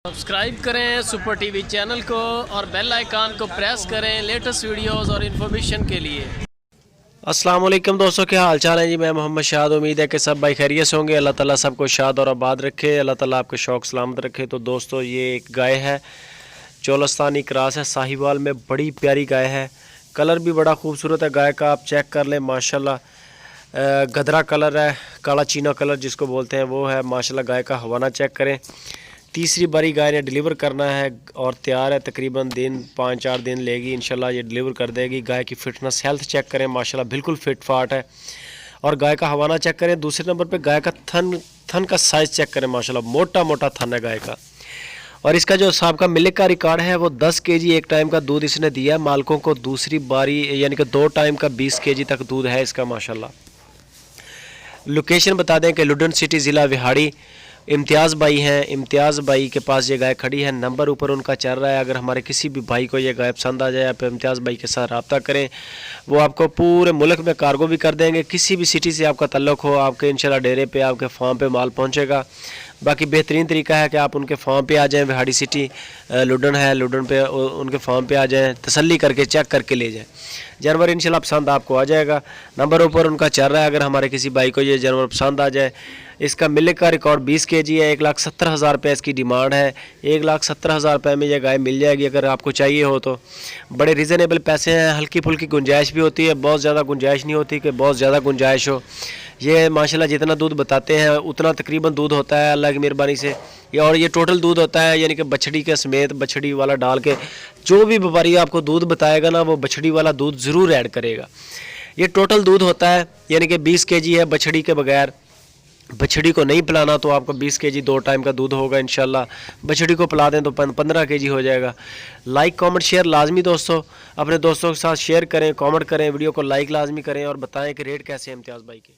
Subscribe کریں super T V channel کو اور بیل آئیکن کو پریس کریں لیٹسٹ ویڈیوز اور انفارمیشن کے لیے۔ السلام علیکم دوستوں، کیا حال چال ہیں جی؟ میں محمد شاد، امید ہے کہ سب بھائی خیریت سے ہوں گے۔ اللہ تعالیٰ سب کو شاد اور آباد رکھے، اللہ تعالیٰ آپ کے شوق سلامت رکھے۔ تو دوستوں، یہ ایک گائے ہے، چولستانی کراس ہے، ساہیوال میں بڑی پیاری گائے ہے۔ کلر بھی بڑا خوبصورت ہے گائے کا، آپ چیک کر لیں ماشاءاللہ۔ گدرا کلر ہے، کالا چینا کلر جس کو بولتے ہیں وہ ہے ماشاءاللہ۔ گائے کا ہوانہ چیک کریں، تیسری باری گائے نے ڈیلیور کرنا ہے اور تیار ہے، تقریباً 5-4 دن لے گی انشاءاللہ، یہ ڈیلیور کر دے گی۔ گائے کی فٹنس ہیلتھ چیک کریں ماشاءاللہ، بالکل فٹ فاٹ ہے۔ اور گائے کا ہوانہ چیک کریں۔ دوسرے نمبر پہ گائے کا تھن کا سائز چیک کریں ماشاءاللہ، موٹا موٹا تھن ہے گائے کا۔ اور اس کا جو سابقہ ملک کا ریکارڈ ہے وہ 10 kg ایک ٹائم کا دودھ اس نے دیا ہے مالکوں کو۔ دوسری باری یعنی کہ 2 ٹائم کا 20 kg تک دودھ ہے اس کا ماشاءاللہ۔ لوکیشن بتا دیں کہ لڈن سٹی، ضلع وہاڑی۔ امتیاز بھائی ہیں، امتیاز بھائی کے پاس یہ گائے کھڑی ہے، نمبر اوپر ان کا چل رہا ہے۔ اگر ہمارے کسی بھی بھائی کو یہ گائے پسند آ جائے، آپ امتیاز بھائی کے ساتھ رابطہ کریں، وہ آپ کو پورے ملک میں کارگو بھی کر دیں گے۔ کسی بھی سٹی سے آپ کا تعلق ہو، آپ کے انشاءاللہ ڈیرے پہ، آپ کے فارم پہ مال پہنچے گا۔ باقی بہترین طریقہ ہے کہ آپ ان کے فارم پہ آ جائیں، وہاڑی سٹی لڈن ہے، لڈن پہ ان کے فارم پہ آ جائیں، تسلی کر کے چیک کر کے لے جائیں۔ جانور انشاءاللہ پسند آپ کو آ جائے گا، نمبر اوپر ان کا چل رہا ہے۔ اگر ہمارے کسی بھائی کو یہ جانور پسند آ جائے، اس کا ملک کا ریکارڈ 20 kg ہے، 1,70,000 روپے اس کی ڈیمانڈ ہے۔ 1,70,000 روپے میں یہ گائے مل جائے گی اگر آپ کو چاہیے ہو تو۔ بڑے ریزنیبل پیسے ہیں، ہلکی پھلکی گنجائش بھی ہوتی ہے، بہت زیادہ گنجائش نہیں ہوتی کہ بہت زیادہ گنجائش ہو۔ یہ ماشاءاللہ جتنا دودھ بتاتے ہیں اتنا تقریباً دودھ ہوتا ہے اللہ کی مہربانی سے، اور یہ ٹوٹل دودھ ہوتا ہے یعنی کہ بچھڑی کے سمیت، بچھڑی والا ڈال کے جو بھی وپاری آپ کو دودھ بتائے گا نا، وہ بچھڑی والا دودھ ضرور ایڈ کرے گا۔ یہ ٹوٹل دودھ ہوتا ہے یعنی کہ 20 kg ہے بچھڑی کے بغیر۔ بچھڑی کو نہیں پلانا تو آپ کو 20 kg 2 ٹائم کا دودھ ہوگا انشاءاللہ۔ بچھڑی کو پلا دیں تو 15 kg ہو جائے گا۔ لائک کامنٹ شیئر لازمی دوستوں، اپنے دوستوں کے ساتھ شیئر کریں، کامنٹ کریں، ویڈیو کو لائک لازمی کریں اور بتائیں کہ ریٹ کیسے ہیں امتیاز بھائی کے۔